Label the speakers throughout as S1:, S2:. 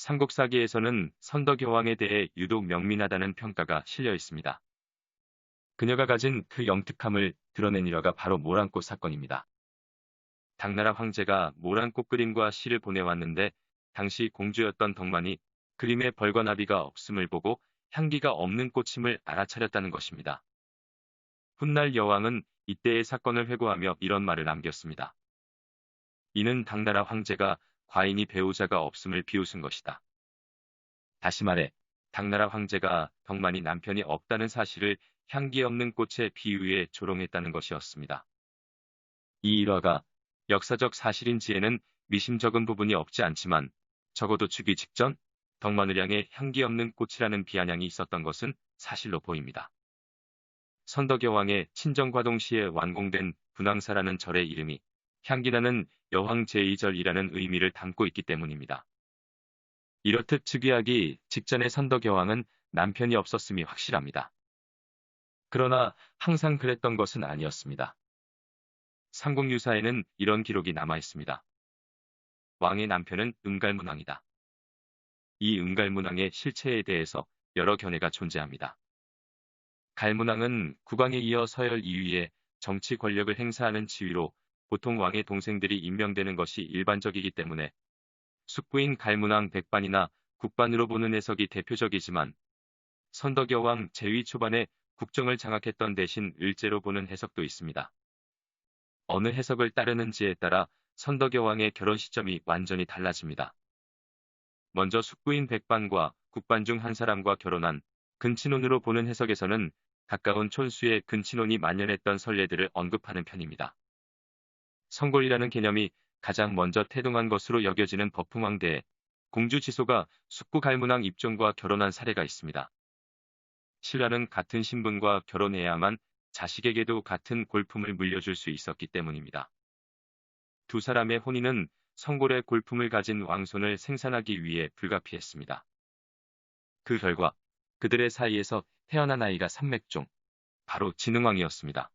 S1: 삼국사기에서는 선덕여왕에 대해 유독 명민하다는 평가가 실려 있습니다. 그녀가 가진 그 영특함을 드러낸 일화가 바로 모란꽃 사건입니다. 당나라 황제가 모란꽃 그림과 시를 보내왔는데 당시 공주였던 덕만이 그림에 벌과 나비가 없음을 보고 향기가 없는 꽃임을 알아차렸다는 것입니다. 훗날 여왕은 이때의 사건을 회고하며 이런 말을 남겼습니다. 이는 당나라 황제가 과인이 배우자가 없음을 비웃은 것이다. 다시 말해, 당나라 황제가 덕만이 남편이 없다는 사실을 향기 없는 꽃에 비유해 조롱했다는 것이었습니다. 이 일화가 역사적 사실인지에는 미심쩍은 부분이 없지 않지만 적어도 죽기 직전 덕만을 향해 향기 없는 꽃이라는 비아냥이 있었던 것은 사실로 보입니다. 선덕여왕의 친정과동시에 완공된 분황사라는 절의 이름이 향기나는 여왕 제2절이라는 의미를 담고 있기 때문입니다. 이렇듯 즉위하기 직전의 선덕여왕은 남편이 없었음이 확실합니다. 그러나 항상 그랬던 것은 아니었습니다. 삼국유사에는 이런 기록이 남아 있습니다. 왕의 남편은 은갈문왕이다. 이 은갈문왕의 실체에 대해서 여러 견해가 존재합니다. 갈문왕은 국왕에 이어 서열 2위의 정치 권력을 행사하는 지위로 보통 왕의 동생들이 임명되는 것이 일반적이기 때문에 숙부인 갈문왕 백반이나 국반으로 보는 해석이 대표적이지만 선덕여왕 제위 초반에 국정을 장악했던 대신 을제로 보는 해석도 있습니다. 어느 해석을 따르는지에 따라 선덕여왕의 결혼 시점이 완전히 달라집니다. 먼저 숙부인 백반과 국반 중 한 사람과 결혼한 근친혼으로 보는 해석에서는 가까운 촌수의 근친혼이 만연했던 선례들을 언급하는 편입니다. 성골이라는 개념이 가장 먼저 태동한 것으로 여겨지는 법흥왕대에 공주 지소가 숙부 갈문왕 입종과 결혼한 사례가 있습니다. 신라는 같은 신분과 결혼해야만 자식에게도 같은 골품을 물려줄 수 있었기 때문입니다. 두 사람의 혼인은 성골의 골품을 가진 왕손을 생산하기 위해 불가피했습니다. 그 결과 그들의 사이에서 태어난 아이가 삼맥종, 바로 진흥왕이었습니다.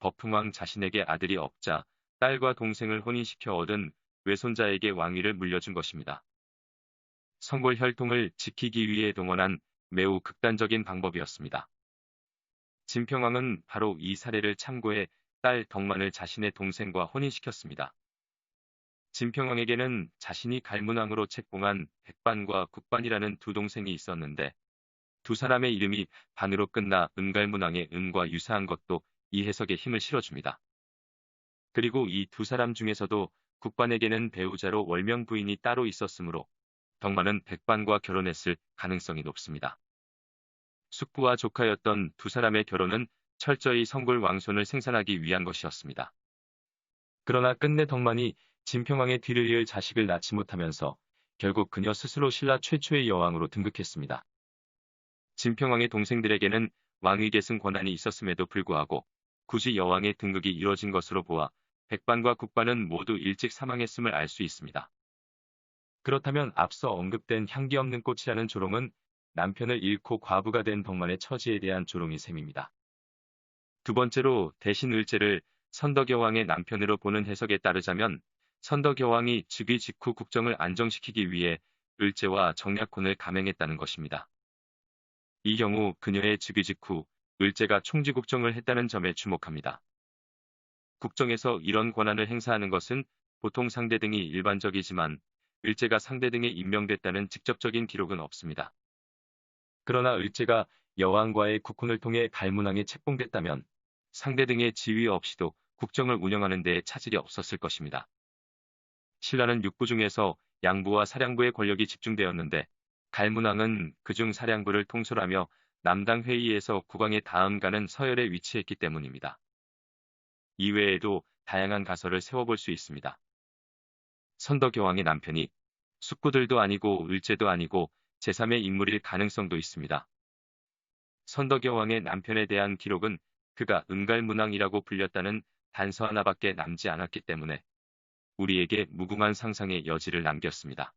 S1: 법흥왕 자신에게 아들이 없자 딸과 동생을 혼인시켜 얻은 외손자에게 왕위를 물려준 것입니다. 성골 혈통을 지키기 위해 동원한 매우 극단적인 방법이었습니다. 진평왕은 바로 이 사례를 참고해 딸 덕만을 자신의 동생과 혼인시켰습니다. 진평왕에게는 자신이 갈문왕으로 책봉한 백반과 국반이라는 두 동생이 있었는데 두 사람의 이름이 반으로 끝나 은갈문왕의 은과 유사한 것도 이 해석에 힘을 실어줍니다. 그리고 이 두 사람 중에서도 국반에게는 배우자로 월명 부인이 따로 있었으므로 덕만은 백반과 결혼했을 가능성이 높습니다. 숙부와 조카였던 두 사람의 결혼은 철저히 성골 왕손을 생산하기 위한 것이었습니다. 그러나 끝내 덕만이 진평왕의 뒤를 이을 자식을 낳지 못하면서 결국 그녀 스스로 신라 최초의 여왕으로 등극했습니다. 진평왕의 동생들에게는 왕위 계승 권한이 있었음에도 불구하고 굳이 여왕의 등극이 이뤄진 것으로 보아 백반과 국반은 모두 일찍 사망했음을 알 수 있습니다. 그렇다면 앞서 언급된 향기 없는 꽃이라는 조롱은 남편을 잃고 과부가 된 덕만의 처지에 대한 조롱이 셈입니다. 두 번째로 대신 을제를 선덕여왕의 남편으로 보는 해석에 따르자면 선덕여왕이 즉위 직후 국정을 안정시키기 위해 을제와 정략혼을 감행했다는 것입니다. 이 경우 그녀의 즉위 직후 을제가 총지국정을 했다는 점에 주목합니다. 국정에서 이런 권한을 행사하는 것은 보통 상대 등이 일반적이지만 을제가 상대 등에 임명됐다는 직접적인 기록은 없습니다. 그러나 을제가 여왕과의 국혼을 통해 갈문왕에 책봉됐다면 상대 등의 지위 없이도 국정을 운영하는 데에 차질이 없었을 것입니다. 신라는 육부 중에서 양부와 사량부의 권력이 집중되었는데 갈문왕은 그중 사량부를 통솔하며 남당 회의에서 국왕의 다음 가는 서열에 위치했기 때문입니다. 이외에도 다양한 가설을 세워볼 수 있습니다. 선덕여왕의 남편이 숙부들도 아니고 을제도 아니고 제3의 인물일 가능성도 있습니다. 선덕여왕의 남편에 대한 기록은 그가 은갈문왕이라고 불렸다는 단서 하나밖에 남지 않았기 때문에 우리에게 무궁한 상상의 여지를 남겼습니다.